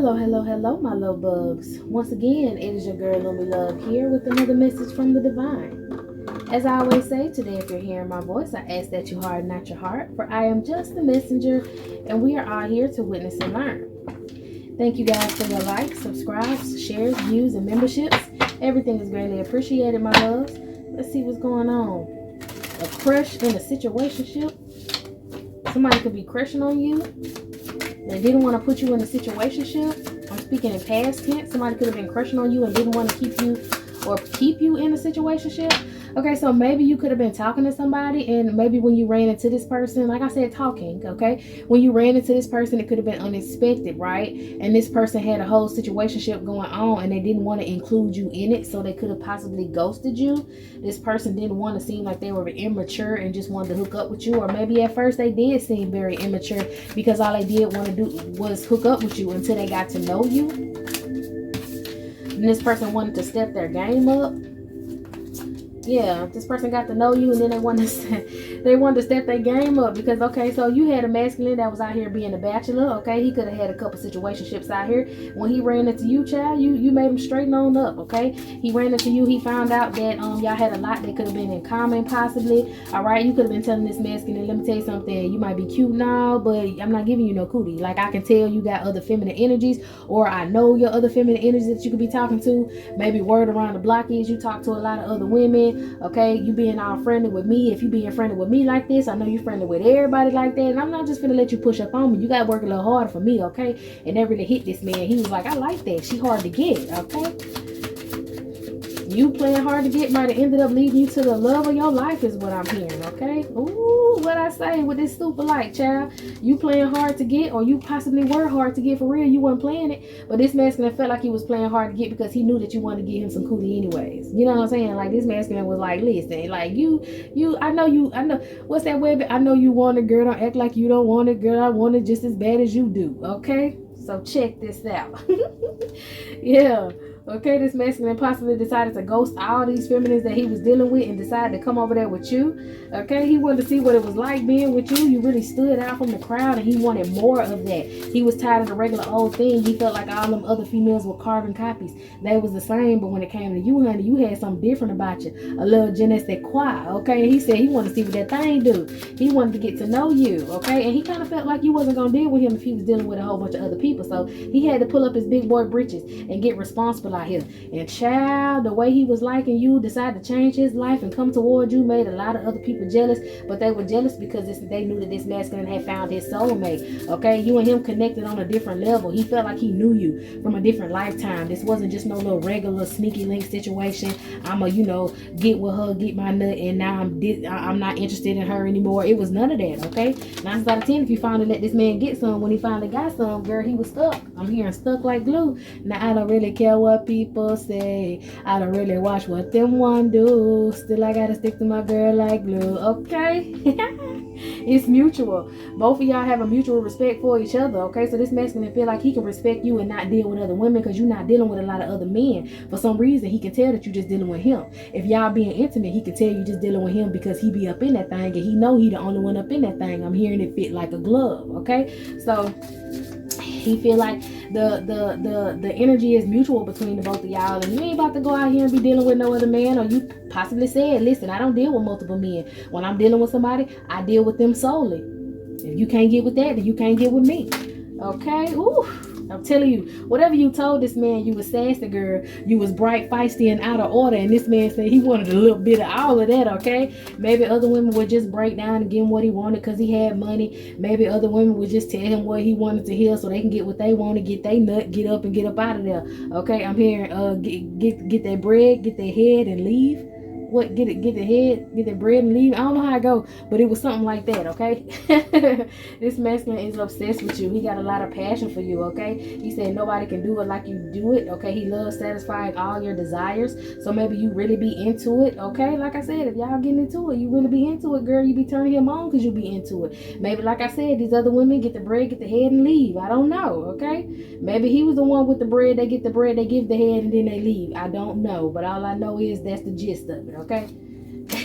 Hello, my love bugs. Once again, it is your girl, Lumi Love, here with another message from the divine. As I always say, today, if you're hearing my voice, I ask that you harden not your heart, for I am just the messenger, and we are all here to witness and learn. Thank you guys for your likes, subscribes, shares, views, and memberships. Everything is greatly appreciated, my loves. Let's see what's going on. A crush in a situationship. Somebody could be crushing on you. They didn't want to put you in a situationship. I'm speaking in past tense. Somebody could have been crushing on you and didn't want to keep you in a situationship. Okay, so maybe you could have been talking to somebody, and maybe when you ran into this person, like I said, talking, okay? When you ran into this person, it could have been unexpected, right? And this person had a whole situationship going on, and they didn't want to include you in it, so they could have possibly ghosted you. This person didn't want to seem like they were immature and just wanted to hook up with you, or maybe at first they did seem very immature because all they did want to do was hook up with you until they got to know you. And this person wanted to step their game up. Yeah, this person got to know you, and then they wanted to step their game up because, okay, so you had a masculine that was out here being a bachelor, okay? He could have had a couple situationships out here. When he ran into you, child, you made him straighten on up, okay? He ran into you, he found out that y'all had a lot that could have been in common, possibly, all right? You could have been telling this masculine, let me tell you something, you might be cute now, but I'm not giving you no cootie. Like, I can tell you got other feminine energies, or I know your other feminine energies that you could be talking to. Maybe word around the block is you talk to a lot of other women. Okay, you being all friendly with me. If you being friendly with me like this, I know you friendly with everybody like that, and I'm not just gonna let you push up on me. You gotta work a little harder for me, okay? And that really hit this man. He was like, I like that. She hard to get, okay? You playing hard to get might have ended up leading you to the love of your life is what I'm hearing, okay? Ooh, what I say with this super light, child. You playing hard to get, or you possibly were hard to get for real. You weren't playing it, but this masculine felt like he was playing hard to get because he knew that you wanted to give him some cootie anyways. You know what I'm saying? Like, this masculine was like, listen, like, I know, what's that word? I know you want it, girl. Don't act like you don't want it, girl. I want it just as bad as you do, okay? So check this out. Yeah. Okay, this masculine possibly decided to ghost all these feminines that he was dealing with and decided to come over there with you. Okay, he wanted to see what it was like being with you. You really stood out from the crowd, and he wanted more of that. He was tired of the regular old thing. He felt like all them other females were carbon copies. They was the same, but when it came to you, honey, you had something different about you. A little je ne sais quoi, okay? He said he wanted to see what that thing do. He wanted to get to know you, okay? And he kind of felt like you wasn't going to deal with him if he was dealing with a whole bunch of other people. So he had to pull up his big boy britches and get responsible out here. And child, the way he was liking you, decided to change his life and come toward you, made a lot of other people jealous. But they were jealous because they knew that this masculine had found his soulmate. Okay, you and him connected on a different level. He felt like he knew you from a different lifetime. This wasn't just no little regular sneaky link situation. I'ma, get with her, get my nut, and now I'm not interested in her anymore. It was none of that. Okay, 9 out of 10, if you finally let this man get some, when he finally got some, girl, he was stuck. I'm hearing stuck like glue. Now I don't really care what people say. I don't really watch what them one do. Still I gotta stick to my girl like glue. Okay. It's mutual. Both of y'all have a mutual respect for each other. Okay, so this masculine feel like he can respect you and not deal with other women because you're not dealing with a lot of other men. For some reason he can tell that you just dealing with him. If y'all being intimate, he can tell you just dealing with him because he be up in that thing, and he know he the only one up in that thing. I'm hearing it fit like a glove. Okay, so he feel like the energy is mutual between the both of y'all, and you ain't about to go out here and be dealing with no other man. Or you possibly said, listen, I don't deal with multiple men. When I'm dealing with somebody, I deal with them solely. If you can't get with that, then you can't get with me. Okay? Ooh, I'm telling you, whatever you told this man, you was sassy, girl. You was bright, feisty, and out of order. And this man said he wanted a little bit of all of that, okay? Maybe other women would just break down and give him what he wanted because he had money. Maybe other women would just tell him what he wanted to hear so they can get what they want to get they nut, get up and get up out of there. Okay, I'm hearing get that bread, get their head and leave. What, get the head, get the bread and leave? I don't know how I go, but it was something like that, okay? This masculine is obsessed with you. He got a lot of passion for you, okay? He said nobody can do it like you do it, okay? He loves satisfying all your desires, so maybe you really be into it, okay? Like I said, if y'all getting into it, you really be into it, girl. You be turning him on because you be into it. Maybe, like I said, these other women get the bread, get the head, and leave. I don't know, okay? Maybe he was the one with the bread. They get the bread, they give the head, and then they leave. I don't know, but all I know is that's the gist of it, okay?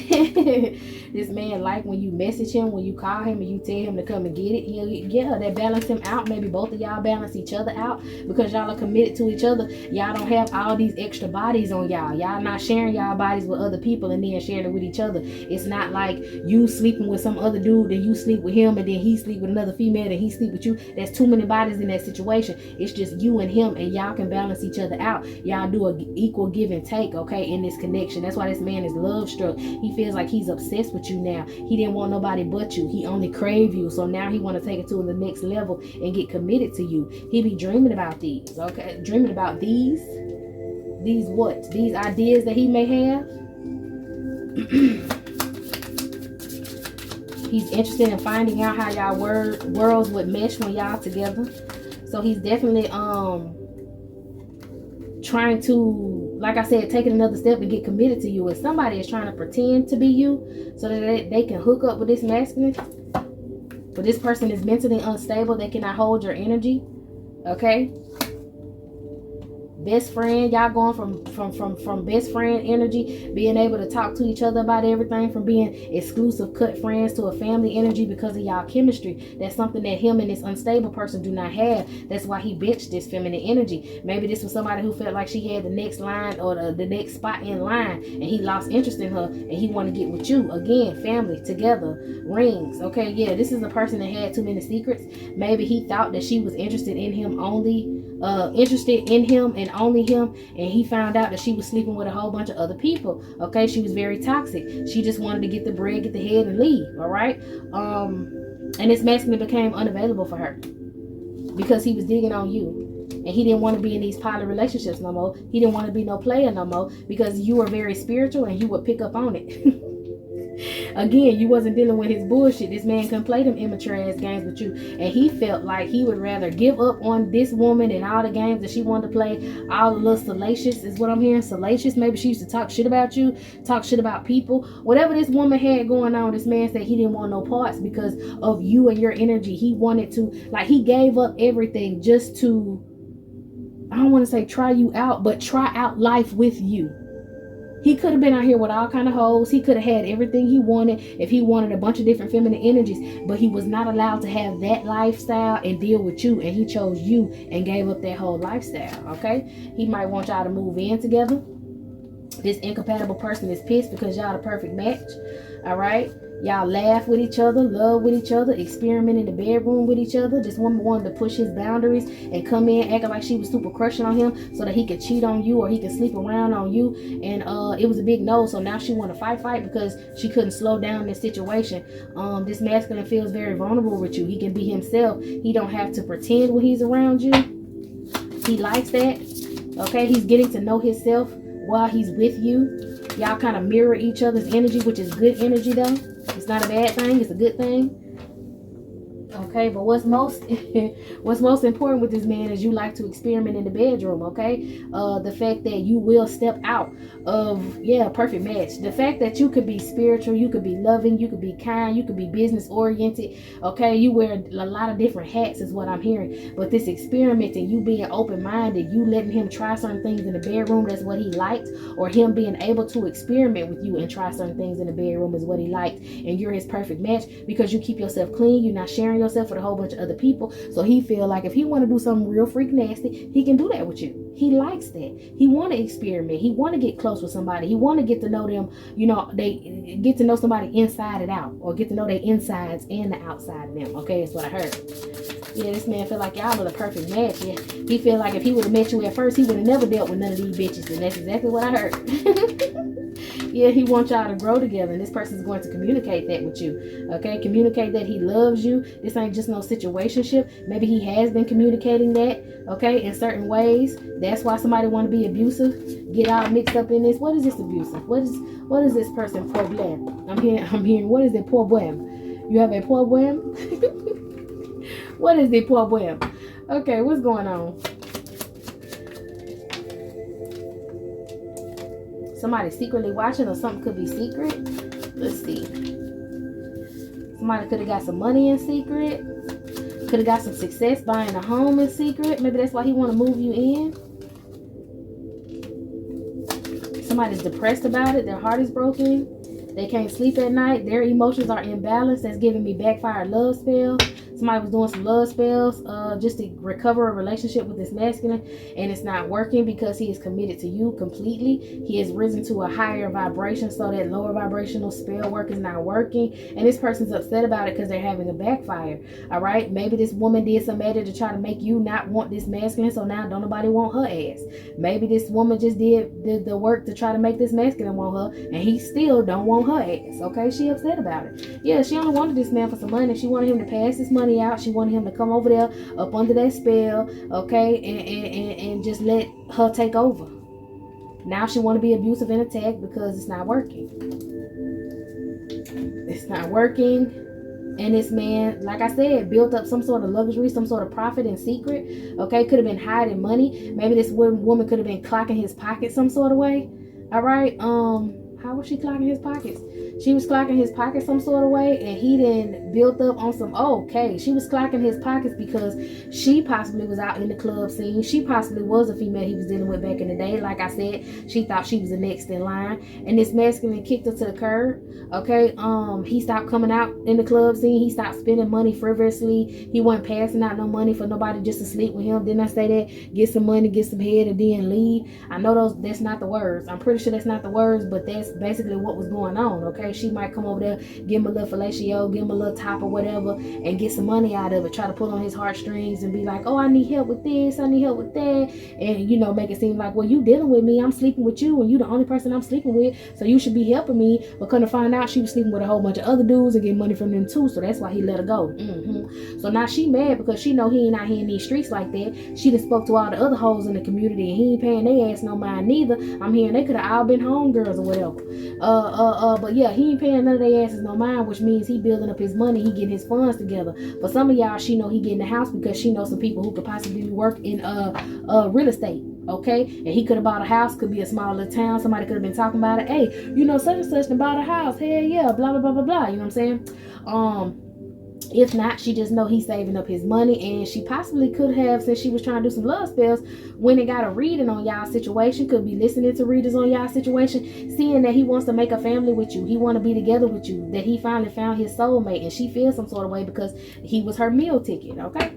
This man, like when you message him, when you call him and you tell him to come and get it, that balance him out. Maybe both of y'all balance each other out because y'all are committed to each other. Y'all don't have all these extra bodies on y'all. Y'all not sharing y'all bodies with other people and then sharing it with each other. It's not like you sleeping with some other dude, then you sleep with him, and then he sleep with another female, and he sleep with you. There's too many bodies in that situation. It's just you and him, and y'all can balance each other out. Y'all do an equal give and take, okay, in this connection. That's why this man is love struck. He feels like he's obsessed with you now. He didn't want nobody but you. He only crave you. So now he want to take it to the next level and get committed to you. He be dreaming about these, okay? Dreaming about these what? These ideas that he may have. He's interested in finding out how y'all worlds would mesh when y'all together. So he's definitely trying to, like I said, take it another step and get committed to you. If somebody is trying to pretend to be you so that they can hook up with this masculine, but this person is mentally unstable, they cannot hold your energy, okay? Best friend, y'all going from best friend energy, being able to talk to each other about everything, from being exclusive cut friends to a family energy because of y'all chemistry. That's something that him and this unstable person do not have. That's why he benched this feminine energy. Maybe this was somebody who felt like she had the next line or the next spot in line, and he lost interest in her and he want to get with you. Again, family, together, rings, okay? Yeah, this is a person that had too many secrets. Maybe he thought that she was interested in him only, interested in him and only him, and he found out that she was sleeping with a whole bunch of other people. Okay, she was very toxic. She just wanted to get the bread, get the head, and leave. All right, and this masculine became unavailable for her because he was digging on you, and he didn't want to be in these poly relationships no more. He didn't want to be no player no more because you were very spiritual and you would pick up on it. Again, you wasn't dealing with his bullshit. This man couldn't play them immature ass games with you, and he felt like he would rather give up on this woman and all the games that she wanted to play. All the little salacious is what I'm hearing. Salacious. Maybe she used to talk shit about you, talk shit about people. Whatever this woman had going on, this man said he didn't want no parts because of you and your energy. He wanted to, like, he gave up everything just to, I don't want to say try you out, but try out life with you. He could have been out here with all kind of hoes. He could have had everything he wanted if he wanted a bunch of different feminine energies, but he was not allowed to have that lifestyle and deal with you, and he chose you and gave up that whole lifestyle, okay? He might want y'all to move in together. This incompatible person is pissed because y'all the perfect match, all right? Y'all laugh with each other, love with each other, experiment in the bedroom with each other. This woman wanted to push his boundaries and come in acting like she was super crushing on him so that he could cheat on you or he could sleep around on you. And it was a big no. So now she want to fight because she couldn't slow down this situation. This masculine feels very vulnerable with you. He can be himself. He don't have to pretend when he's around you. He likes that. Okay, he's getting to know himself while he's with you. Y'all kind of mirror each other's energy, which is good energy though. It's not a bad thing, it's a good thing. Okay, but what's most important with this man is you like to experiment in the bedroom, okay? The fact that you will step out of, perfect match. The fact that you could be spiritual, you could be loving, you could be kind, you could be business oriented, okay? You wear a lot of different hats is what I'm hearing. But this experimenting, you being open-minded, you letting him try certain things in the bedroom, that's what he liked, or him being able to experiment with you and try certain things in the bedroom is what he liked, and you're his perfect match because you keep yourself clean, you're not sharing yourself with a whole bunch of other people. So he feel like if he want to do something real freak nasty, he can do that with you. He likes that. He want to experiment. He want to get close with somebody. He want to get to know them. You know, they get to know somebody inside and out, or get to know their insides and the outside of them. Okay, that's what I heard. Yeah, this man feel like y'all are the perfect match. Yeah, he feel like if he would have met you at first, he would have never dealt with none of these bitches, and that's exactly what I heard. Yeah, he wants y'all to grow together, and this person is going to communicate that with you. Okay, communicate that he loves you. This ain't just no situationship. Maybe he has been communicating that, okay, in certain ways. That's why somebody want to be abusive, get all mixed up in this. What is this abusive? What is this person problem? I'm hearing what is the problem? You have a problem? What is the problem? Okay, what's going on? Somebody secretly watching, or something could be secret. Let's see. Somebody could have got some money in secret. Could have got some success buying a home in secret. Maybe that's why he want to move you in. Somebody's depressed about it. Their heart is broken. They can't sleep at night. Their emotions are imbalanced. That's giving me backfired love spell. Somebody was doing some love spells just to recover a relationship with this masculine, and it's not working because he is committed to you completely. He has risen to a higher vibration, so that lower vibrational spell work is not working, and this person's upset about it because they're having a backfire. All right, maybe this woman did some magic to try to make you not want this masculine, so now don't nobody want her ass. Maybe this woman just did the work to try to make this masculine want her, and he still don't want her ass. Okay, she upset about it. Yeah, she only wanted this man for some money. She wanted him to pass this money out. She wanted him to come over there up under that spell, okay, and just let her take over. Now she want to be abusive and attack because it's not working. It's not working. And this man, like I said, built up some sort of luxury, some sort of profit in secret. Okay, could have been hiding money. Maybe this woman could have been clocking his pockets some sort of way. All right. How was she clocking his pockets? She was clocking his pockets some sort of way, and he then built up on some, okay, she was clocking his pockets because she possibly was out in the club scene. She possibly was a female he was dealing with back in the day. Like I said, she thought she was the next in line, and this masculine kicked her to the curb. Okay, he stopped coming out in the club scene. He stopped spending money frivolously. He wasn't passing out no money for nobody just to sleep with him. Didn't I say that? Get some money, get some head, and then leave. I know that's not the words. I'm pretty sure that's not the words, but that's basically what was going on. Okay, she might come over there, give him a little fellatio, give him a little top or whatever, and get some money out of it. Try to pull on his heartstrings and be like, oh, I need help with this, I need help with that, and make it seem like, well, you dealing with me, I'm sleeping with you, and you the only person I'm sleeping with, so you should be helping me. But couldn't find out she was sleeping with a whole bunch of other dudes and getting money from them too, so that's why he let her go. So now she mad because she know he ain't out here in these streets like that. She done spoke to all the other hoes in the community, and he ain't paying their ass no mind neither. I'm hearing they could have all been homegirls or whatever. But yeah, he ain't paying none of their asses no mind, which means he building up his money, he getting his funds together. For some of y'all, she know he getting the house because she knows some people who could possibly work in real estate. Okay, and he could have bought a house, could be a small little town. Somebody could have been talking about it. Hey, such and such and bought a house. Hell yeah, blah blah blah blah blah. You know what I'm saying? If not, she just know he's saving up his money, and she possibly could have, since she was trying to do some love spells, when it got a reading on y'all situation, could be listening to readers on y'all situation, seeing that he wants to make a family with you, he want to be together with you, that he finally found his soulmate, and she feels some sort of way because he was her meal ticket. Okay.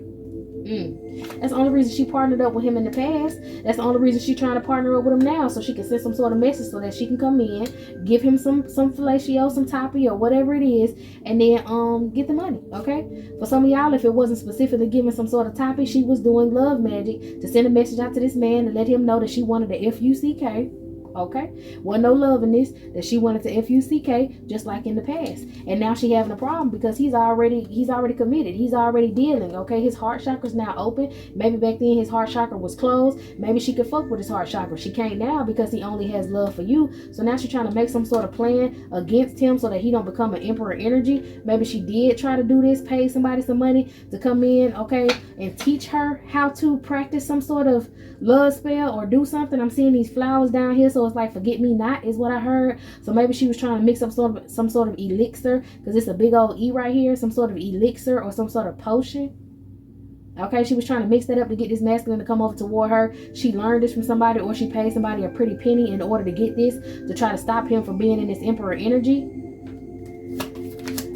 That's the only reason she partnered up with him in the past. That's the only reason she trying to partner up with him now, so she can send some sort of message so that she can come in, give him some fellatio, some toppy or whatever it is, and then get the money. Okay, for some of y'all, if it wasn't specifically giving some sort of toppy, she was doing love magic to send a message out to this man to let him know that she wanted the FUCK. Okay, wasn't no love in this, that she wanted to FUCK just like in the past, and now she having a problem because he's already committed, he's already dealing. Okay, his heart chakra's now open. Maybe back then his heart chakra was closed. Maybe she could fuck with his heart chakra. She can't now because he only has love for you. So now she's trying to make some sort of plan against him so that he don't become an emperor energy. Maybe she did try to do this, pay somebody some money to come in, okay, and teach her how to practice some sort of love spell or do something. I'm seeing these flowers down here, so it's like forget me not is what I heard. So maybe she was trying to mix up some sort of elixir, because it's a big old E right here, some sort of elixir or some sort of potion. Okay, she was trying to mix that up to get this masculine to come over toward her. She learned this from somebody, or she paid somebody a pretty penny in order to get this, to try to stop him from being in this emperor energy.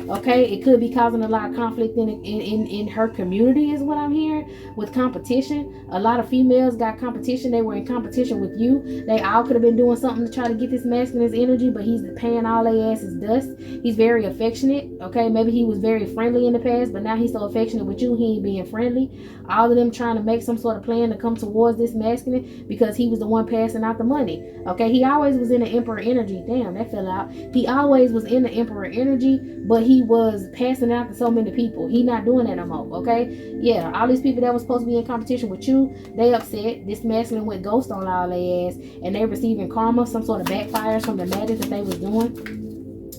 Okay, it could be causing a lot of conflict in her community is what I'm hearing, with competition. A lot of females got competition. They were in competition with you. They all could have been doing something to try to get this masculine's energy, but he's paying all their asses dust. He's very affectionate. Okay, maybe he was very friendly in the past, but now he's so affectionate with you, he ain't being friendly. All of them trying to make some sort of plan to come towards this masculine because he was the one passing out the money. Okay, he always was in the emperor energy. Damn, that fell out. He always was in the emperor energy, but he was passing out to so many people. He not doing that no more. Okay, yeah, all these people that was supposed to be in competition with you, they upset. This masculine went ghost on all their ass, and they receiving karma, some sort of backfires from the magic that they was doing,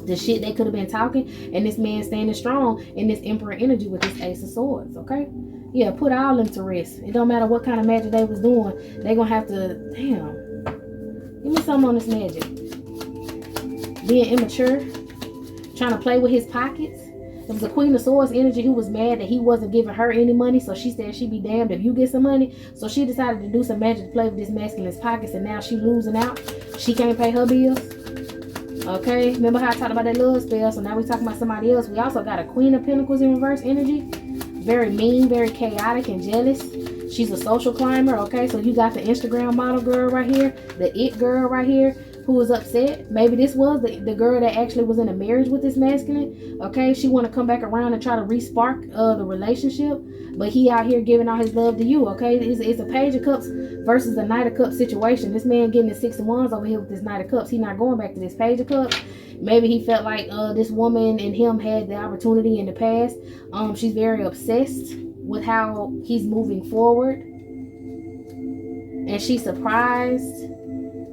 the shit they could have been talking. And this man standing strong in this emperor energy with this ace of swords. Okay, yeah, put all them to rest. It don't matter what kind of magic they was doing, they gonna have to, damn, give me something on this magic. Being immature, trying to play with his pockets. It was a Queen of Swords energy who was mad that he wasn't giving her any money, so she said she'd be damned if you get some money. So she decided to do some magic to play with this masculine's pockets, and now she losing out. She can't pay her bills. Okay, remember how I talked about that love spell? So now we're talking about somebody else. We also got a Queen of Pentacles in reverse energy. Very mean, very chaotic and jealous. She's a social climber, okay? So you got the Instagram model girl right here, the it girl right here, who was upset. Maybe this was the girl that actually was in a marriage with this masculine, okay? She want to come back around and try to re-spark the relationship, but he out here giving all his love to you, okay? It's a Page of Cups versus a Knight of Cups situation. This man getting the Six of Wands over here with this Knight of Cups. He not going back to this Page of Cups. Maybe he felt like this woman and him had the opportunity in the past. She's very obsessed with how he's moving forward, and she's surprised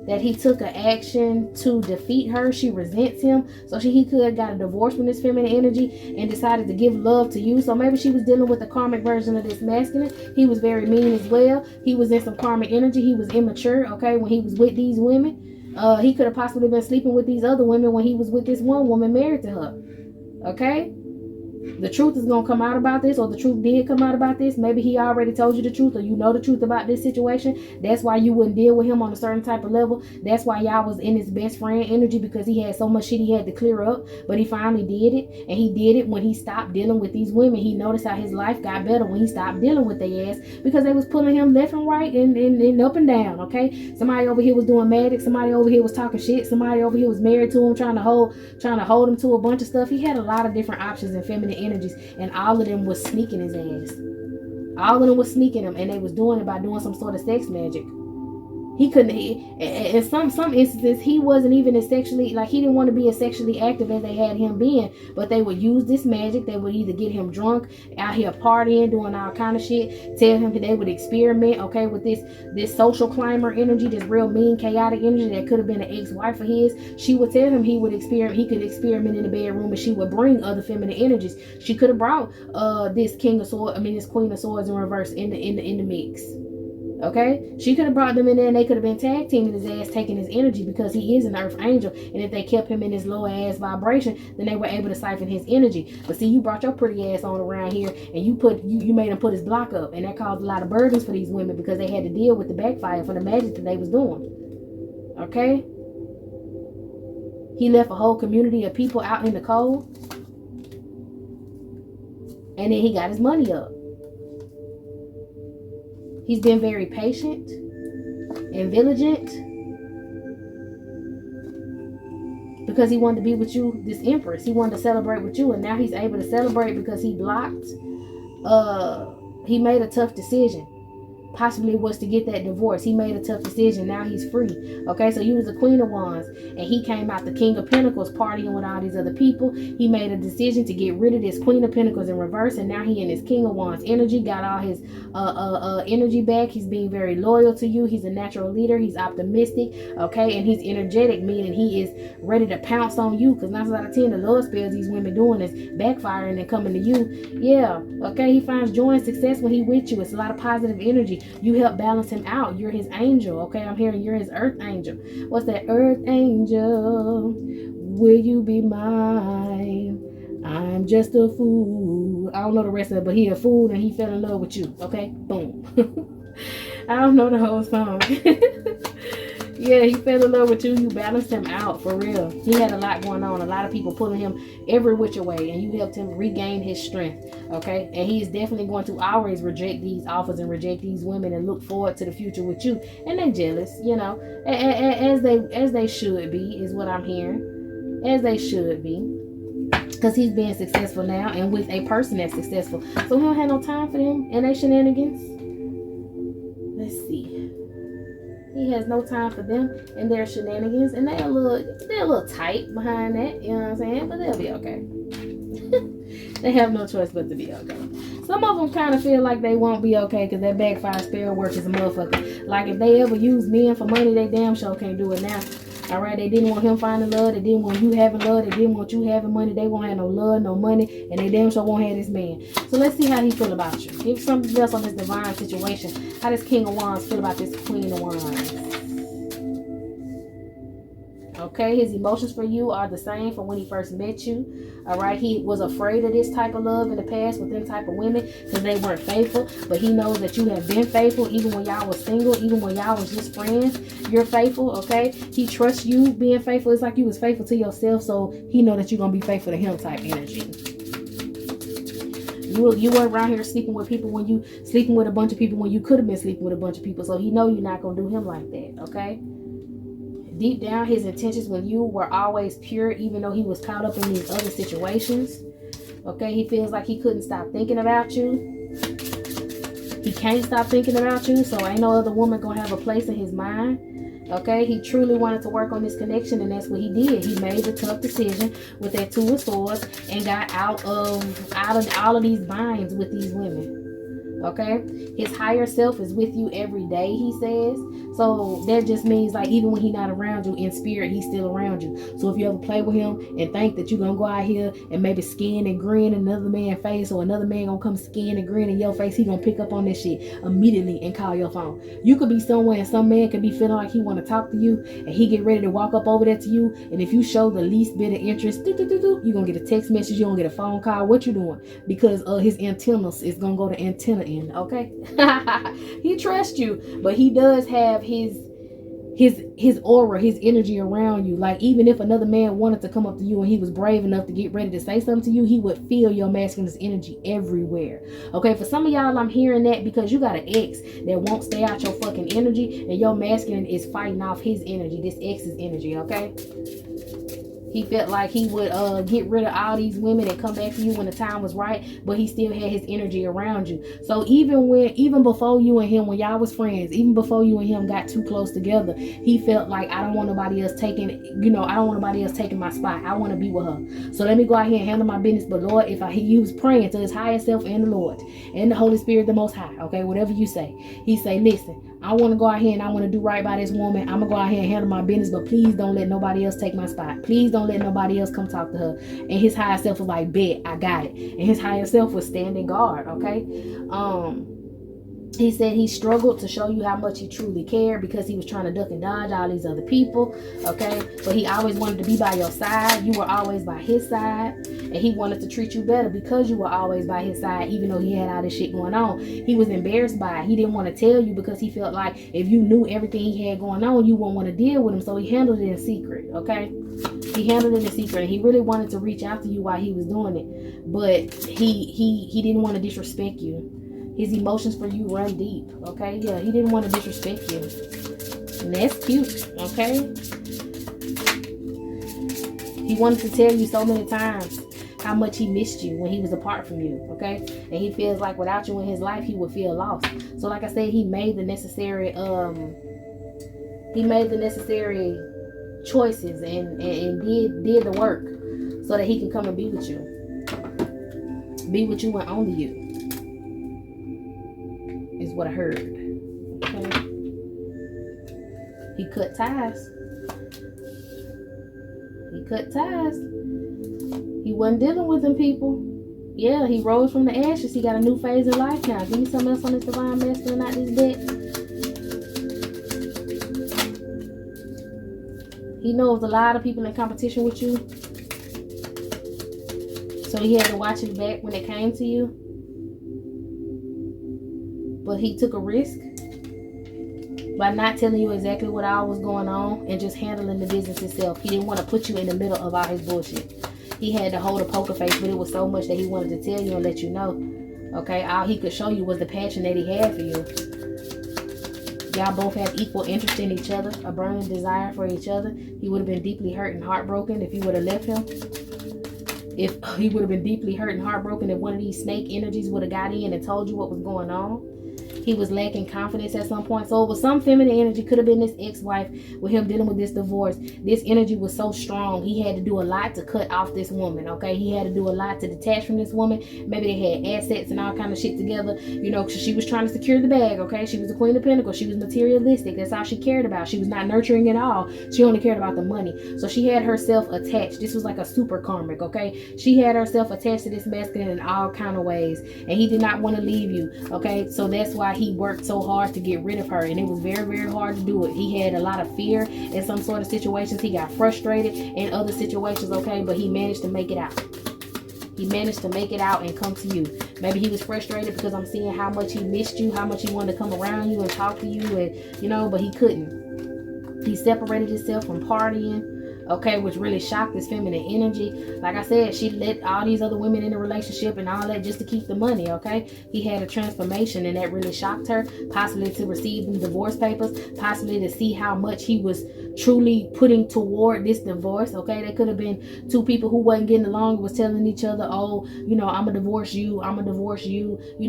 that he took an action to defeat her. She resents him, so he could have got a divorce from this feminine energy and decided to give love to you. So maybe she was dealing with the karmic version of this masculine. He was very mean as well. He was in some karmic energy. He was immature, okay, when he was with these women. He could have possibly been sleeping with these other women when he was with this one woman married to her, okay? The truth is going to come out about this, or the truth did come out about this. Maybe he already told you the truth, or you know the truth about this situation. That's why you wouldn't deal with him on a certain type of level. That's why y'all was in his best friend energy, because he had so much shit he had to clear up. But he finally did it, and he did it when he stopped dealing with these women. He noticed how his life got better when he stopped dealing with their ass, because they was pulling him left and right and up and down, okay? Somebody over here was doing magic. Somebody over here was talking shit. Somebody over here was married to him, trying to hold him to a bunch of stuff. He had a lot of different options in feminine energies, and all of them was sneaking his ass. All of them was sneaking him, and they was doing it by doing some sort of sex magic. He couldn't. In some instances, he wasn't even as sexually, like, he didn't want to be as sexually active as they had him being. But they would use this magic. They would either get him drunk, out here partying, doing all kind of shit. Tell him that they would experiment, okay, with this social climber energy, this real mean, chaotic energy that could have been an ex-wife of his. She would tell him he could experiment in the bedroom, and she would bring other feminine energies. She could have brought this Queen of Swords in reverse in the mix. Okay, she could have brought them in there, and they could have been tag teaming his ass, taking his energy, because he is an earth angel. And if they kept him in his low ass vibration, then they were able to siphon his energy. But see, you brought your pretty ass on around here, and you made him put his block up, and that caused a lot of burdens for these women, because they had to deal with the backfire for the magic that they was doing. Okay, he left a whole community of people out in the cold, and then he got his money up. He's been very patient and vigilant, because he wanted to be with you, this Empress. He wanted to celebrate with you, and now he's able to celebrate because he blocked. He made a tough decision. Possibly was to get that divorce. He made a tough decision. Now he's free. Okay, so he was the Queen of Wands, and he came out the King of Pentacles, partying with all these other people. He made a decision to get rid of this Queen of Pentacles in reverse, and now he in his King of Wands energy, got all his energy back. He's being very loyal to you. He's a natural leader. He's optimistic, okay, and he's energetic, meaning he is ready to pounce on you, because 9 out of 10 the love spells these women doing is backfiring and coming to you. Yeah, okay, he finds joy and success when he with you. It's a lot of positive energy. You help balance him out. You're his angel. Okay, I'm hearing you're his earth angel. What's that? Earth angel, will you be mine? I'm just a fool. I don't know the rest of it, but he a fool and he fell in love with you. Okay, boom. I don't know the whole song. Yeah, he fell in love with you. You balanced him out, for real. He had a lot going on. A lot of people pulling him every which way, and you helped him regain his strength, okay? And he is definitely going to always reject these offers and reject these women and look forward to the future with you. And they jealous, you know, as they should be, is what I'm hearing. As they should be. Because he's being successful now, and with a person that's successful. So he don't have no time for them and they shenanigans. Let's see. He has no time for them and their shenanigans, and they're a little tight behind that, you know what I'm saying? But they'll be okay. They have no choice but to be okay. Some of them kind of feel like they won't be okay because that backfire spell work is a motherfucker. Like, if they ever use men for money, they damn sure can't do it now. All right, they didn't want him finding love. They didn't want you having love. They didn't want you having money. They won't have no love, no money, and they damn sure won't have this man. So let's see how he feel about you. Give something else on this divine situation. How does King of Wands feel about this Queen of Wands? Okay, his emotions for you are the same from when he first met you. All right, he was afraid of this type of love in the past with them type of women because they weren't faithful. But he knows that you have been faithful even when y'all was single, even when y'all was just friends. You're faithful. Okay, he trusts you being faithful. It's like you was faithful to yourself, so he know that you're gonna be faithful to him type energy. You weren't around here sleeping with a bunch of people when you could have been sleeping with a bunch of people. So he know you're not gonna do him like that. Okay. Deep down, his intentions with you were always pure, even though he was caught up in these other situations. Okay, he feels like he couldn't stop thinking about you. He can't stop thinking about you, so ain't no other woman gonna have a place in his mind. Okay, he truly wanted to work on this connection, and that's what he did. He made the tough decision with that Two of Swords and got out of all of these binds with these women. Okay, his higher self is with you every day, he says. So that just means like even when he's not around you in spirit, he's still around you. So if you ever play with him and think that you're gonna go out here and maybe skin and grin in another man's face, or another man gonna come skin and grin in your face, he gonna pick up on this shit immediately and call your phone. You could be somewhere and some man could be feeling like he want to talk to you, and he get ready to walk up over there to you, and if you show the least bit of interest, you're gonna get a text message, you're gonna get a phone call. What you doing? Because his antennas is gonna go to antenna end. Okay. He trusts you, but he does have his aura, his energy around you. Like even if another man wanted to come up to you and he was brave enough to get ready to say something to you, he would feel your masculine energy everywhere. Okay, for some of y'all, I'm hearing that because you got an ex that won't stay out your fucking energy, and your masculine is fighting off his energy, this ex's energy. Okay, he felt like he would get rid of all these women and come back to you when the time was right, but he still had his energy around you. So even before you and him, when y'all was friends, even before you and him got too close together, he felt like, I don't want nobody else taking my spot. I want to be with her. So let me go out here and handle my business. But Lord, he was praying to his higher self and the Lord and the Holy Spirit, the Most High. Okay, whatever you say. He say, listen, I want to go out here and I want to do right by this woman. I'm going to go out here and handle my business, but please don't let nobody else take my spot. Please don't let nobody else come talk to her. And his higher self was like, bet, I got it. And his higher self was standing guard, okay? He said he struggled to show you how much he truly cared because he was trying to duck and dodge all these other people, okay? But he always wanted to be by your side. You were always by his side. And he wanted to treat you better because you were always by his side, even though he had all this shit going on. He was embarrassed by it. He didn't want to tell you because he felt like if you knew everything he had going on, you wouldn't want to deal with him. So he handled it in secret, okay? He handled it in secret. And he really wanted to reach out to you while he was doing it. But he didn't want to disrespect you. His emotions for you run deep, okay? Yeah, he didn't want to disrespect you. And that's cute, okay? He wanted to tell you so many times how much he missed you when he was apart from you, okay? And he feels like without you in his life, he would feel lost. So like I said, he made the necessary choices and did the work so that he can come and be with you. Be with you and only you. Is what I heard. Okay. He cut ties. He wasn't dealing with them people. Yeah, he rose from the ashes. He got a new phase in life now. Give me something else on this divine masculine, not this deck. He knows a lot of people in competition with you. So he had to watch his back when it came to you. But he took a risk by not telling you exactly what all was going on and just handling the business itself. He didn't want to put you in the middle of all his bullshit. He had to hold a poker face, but it was so much that he wanted to tell you and let you know. Okay, all he could show you was the passion that he had for you. Y'all both have equal interest in each other, a burning desire for each other. He would have been deeply hurt and heartbroken if you would have left him. If he would have been deeply hurt and heartbroken if one of these snake energies would have got in and told you what was going on. He was lacking confidence at some point. So it was some feminine energy. Could have been this ex-wife with him dealing with this divorce. This energy was so strong. He had to do a lot to cut off this woman. Okay. He had to do a lot to detach from this woman. Maybe they had assets and all kind of shit together. You know, because she was trying to secure the bag. Okay. She was the Queen of Pentacles. She was materialistic. That's all she cared about. She was not nurturing at all. She only cared about the money. So she had herself attached. This was like a super karmic. Okay. She had herself attached to this masculine in all kind of ways. And he did not want to leave you. Okay. So that's why he worked so hard to get rid of her, and it was very, very hard to do it. He had a lot of fear in some sort of situations. He got frustrated in other situations, okay, but he managed to make it out. He managed to make it out and come to you. Maybe he was frustrated because I'm seeing how much he missed you, how much he wanted to come around you and talk to you, and but he couldn't. He separated himself from partying, okay, which really shocked his feminine energy. Like I said, she let all these other women in the relationship and all that just to keep the money, okay? He had a transformation, and that really shocked her, possibly to receive them divorce papers, possibly to see how much he was truly putting toward this divorce, okay? They could have been two people who wasn't getting along, was telling each other, oh, I'm gonna divorce you,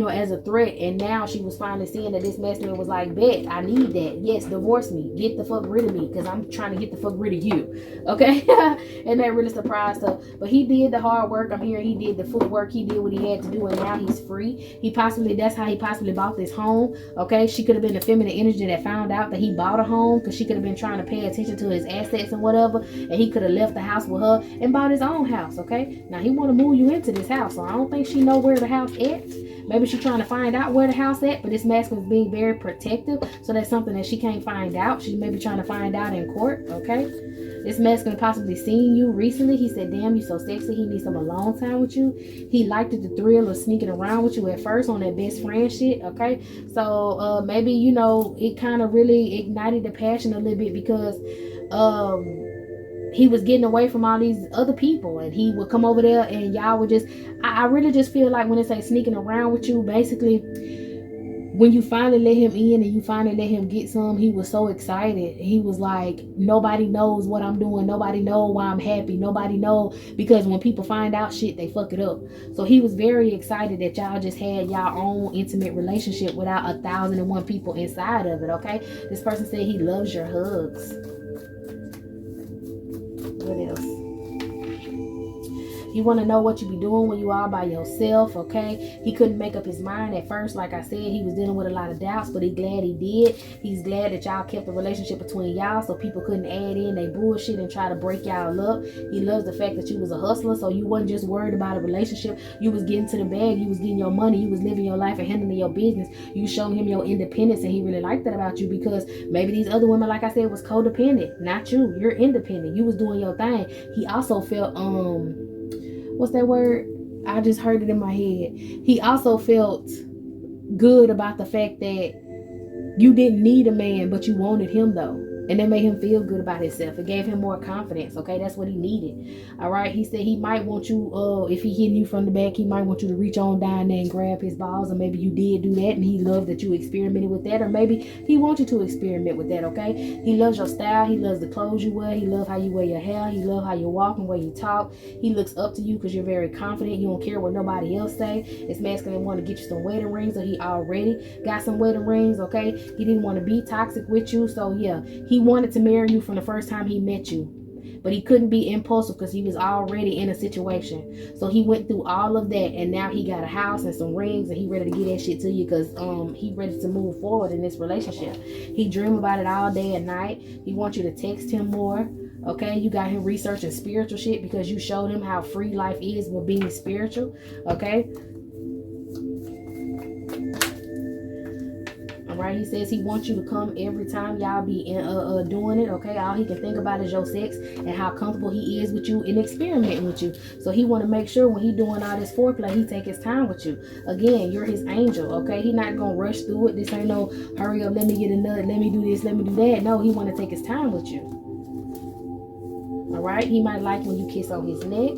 as a threat. And now she was finally seeing that this masculine was like, bet, I need that. Yes, divorce me, get the fuck rid of me, because I'm trying to get the fuck rid of you, okay? And that really surprised her. But he did the hard work. I'm hearing he did the footwork, he did what he had to do, and now he's free. That's how he possibly bought this home, okay? She could have been the feminine energy that found out that he bought a home, because she could have been trying to pay attention to his assets and whatever, and he could have left the house with her and bought his own house, okay? Now he want to move you into this house, so I don't think she know where the house at. Maybe she's trying to find out where the house at, but this masculine is being very protective, so that's something that she can't find out. She may be trying to find out in court, okay? This masculine possibly seen you recently. He said, damn, you so sexy. He needs some alone time with you. He liked the thrill of sneaking around with you at first on that best friend shit, okay? So maybe, it kind of really ignited the passion a little bit, because he was getting away from all these other people, and he would come over there and y'all would just, I really just feel like when they say sneaking around with you, basically when you finally let him in and you finally let him get some, he was so excited. He was like, nobody knows what I'm doing. Nobody know why I'm happy. Nobody know, because when people find out shit, they fuck it up. So he was very excited that y'all just had y'all own intimate relationship without 1,001 people inside of it, okay? This person said he loves your hugs. What else? You want to know what you be doing when you are by yourself, okay? He couldn't make up his mind at first. Like I said, he was dealing with a lot of doubts, but he's glad he did. He's glad that y'all kept the relationship between y'all so people couldn't add in they bullshit and try to break y'all up. He loves the fact that you was a hustler, so you wasn't just worried about a relationship. You was getting to the bag. You was getting your money. You was living your life and handling your business. You showed him your independence, and he really liked that about you, because maybe these other women, like I said, was codependent. Not you. You're independent. You was doing your thing. He also felt, what's that word? I just heard it in my head. He also felt good about the fact that you didn't need a man, but you wanted him though. And that made him feel good about himself. It gave him more confidence, okay? That's what he needed, all right? He said he might want you, if he hitting you from the back, he might want you to reach on down there and grab his balls, or maybe you did do that, and he loved that you experimented with that, or maybe he wants you to experiment with that, okay? He loves your style. He loves the clothes you wear. He loves how you wear your hair. He loves how you walk and way you talk. He looks up to you because you're very confident. You don't care what nobody else say. This masculine want to get you some wedding rings, so he already got some wedding rings, okay? He didn't want to be toxic with you, so yeah, he wanted to marry you from the first time he met you, but he couldn't be impulsive because he was already in a situation. So he went through all of that, and now he got a house and some rings, and he ready to get that shit to you because he ready to move forward in this relationship. He dream about it all day and night. He wants you to text him more, okay? You got him researching spiritual shit because you showed him how free life is with being spiritual, okay? Right? He says he wants you to come every time y'all be doing it, okay? All he can think about is your sex and how comfortable he is with you and experimenting with you. So he want to make sure when he doing all this foreplay, he take his time with you. Again, you're his angel, okay? He not gonna rush through it. This ain't no hurry up, let me get a nut, let me do this, let me do that. No, he want to take his time with you. All right? He might like when you kiss on his neck.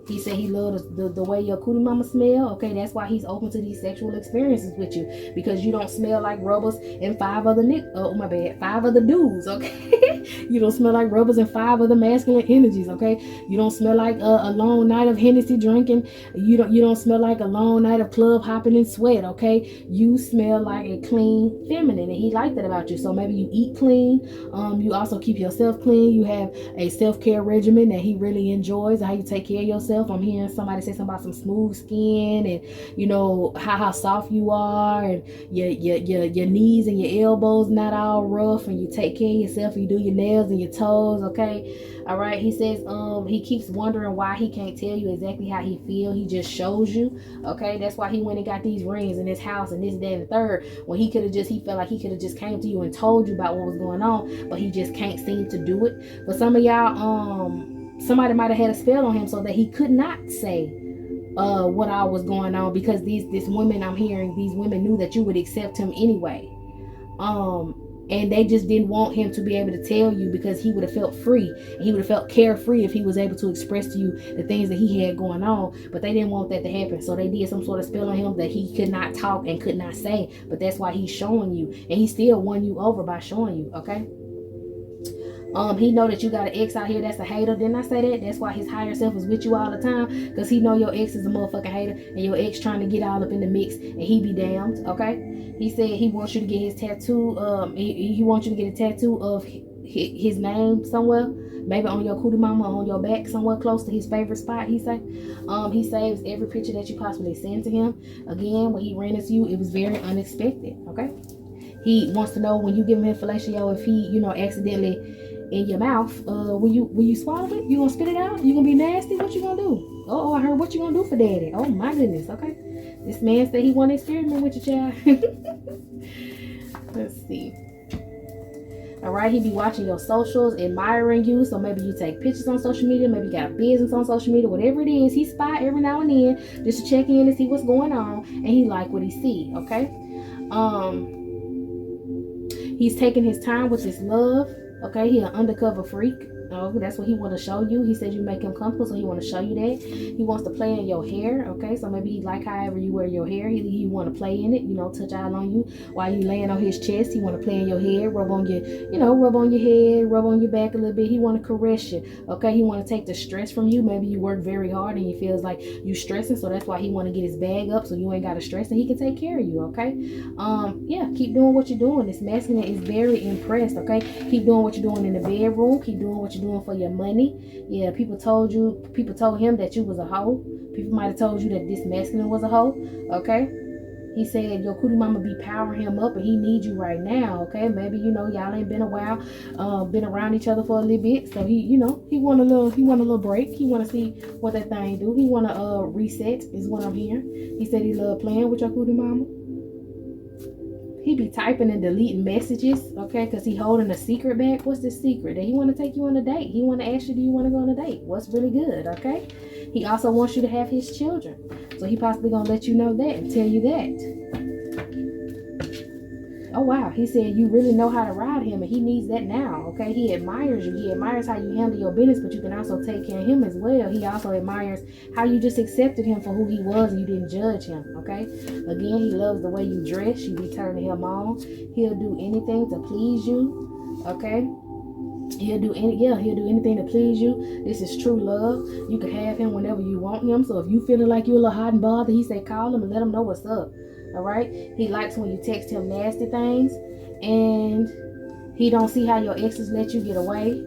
He said he loves the way your cootie mama smell. Okay, that's why he's open to these sexual experiences with you, because you don't smell like rubbers and five other dudes. Okay, you don't smell like rubbers and five other masculine energies. Okay, you don't smell like a long night of Hennessy drinking. You don't smell like a long night of club hopping and sweat. Okay, you smell like a clean feminine, and he liked that about you. So maybe you eat clean. You also keep yourself clean. You have a self-care regimen that he really enjoys. How you take care of yourself. yourself. I'm hearing somebody say something about some smooth skin and, you know, how soft you are, and your knees and your elbows not all rough, and you take care of yourself, you do your nails and your toes, okay? All right, he says he keeps wondering why he can't tell you exactly how he feel. He just shows you, okay? That's why he went and got these rings in his house and this, that, and the third, when he felt like he could have just came to you and told you about what was going on, but he just can't seem to do it. But some of y'all, somebody might have had a spell on him so that he could not say what all was going on, because this women I'm hearing, these women knew that you would accept him anyway. And they just didn't want him to be able to tell you, because he would have felt free. He would have felt carefree if he was able to express to you the things that he had going on. But they didn't want that to happen. So they did some sort of spell on him that he could not talk and could not say. But that's why he's showing you. And he still won you over by showing you, okay? He know that you got an ex out here that's a hater. Didn't I say that? That's why his higher self is with you all the time, because he know your ex is a motherfucking hater, and your ex trying to get all up in the mix, and he be damned, okay? He said he wants you to get his tattoo. He wants you to get a tattoo of his name somewhere, maybe on your cootie mama, or on your back, somewhere close to his favorite spot. He say he saves every picture that you possibly send to him. Again, when he ran into you, it was very unexpected, okay? He wants to know, when you give him fellatio, if he, you know, accidentally in your mouth, will you swallow it? You gonna spit it out? You gonna be nasty? What you gonna do? Oh, I heard what you gonna do for daddy. Oh my goodness. Okay, this man said he want to experiment with your child. Let's see. All right, he be watching your socials, admiring you. So maybe you take pictures on social media, maybe you got a business on social media, whatever it is. He spy every now and then just to check in and see what's going on, and he like what he see. Okay, he's taking his time with his love. Okay, he an undercover freak. Oh, that's what he want to show you. He said you make him comfortable, so he want to show you that. He wants to play in your hair. Okay, so maybe he like however you wear your hair. He want to play in it. You know, touch out on you while you laying on his chest. He want to play in your hair, rub on your, rub on your head, rub on your back a little bit. He want to caress you. Okay, he want to take the stress from you. Maybe you work very hard and he feels like you stressing, so that's why he want to get his bag up so you ain't got to stress, and he can take care of you. Okay, yeah, keep doing what you're doing. This masculine is very impressed. Okay, keep doing what you're doing in the bedroom. Keep doing what you're doing for your money. Yeah, people told him that you was a hoe. People might have told you that this masculine was a hoe. Okay, he said your cootie mama be powering him up, and he needs you right now. Okay, maybe y'all ain't been a while, been around each other for a little bit, so he want a little break. He want to see what that thing do. He want to reset is what I'm hearing. He said he love playing with your cootie mama. He be typing and deleting messages, okay, because he holding a secret back. What's the secret? That he want to take you on a date. He want to ask you, do you want to go on a date? What's really good, okay? He also wants you to have his children. So he possibly going to let you know that and tell you that. Oh, wow. He said you really know how to ride him, and he needs that now, okay? He admires you. He admires how you handle your business, but you can also take care of him as well. He also admires how you just accepted him for who he was and you didn't judge him, okay? Again, he loves the way you dress. You be turning him on. He'll do anything to please you, okay? He'll do anything to please you. This is true love. You can have him whenever you want him. So if you feeling like you're a little hot and bothered, he say call him and let him know what's up. All right, he likes when you text him nasty things, and he don't see how your exes let you get away.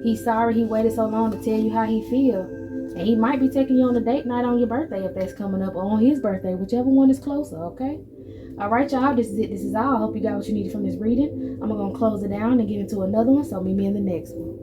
He's sorry he waited so long to tell you how he feel, and he might be taking you on a date night on your birthday if that's coming up, or on his birthday, whichever one is closer. Okay, all right, y'all, this is it. This is all. I hope you got what you needed from this reading. I'm gonna close it down and get into another one, so meet me in the next one.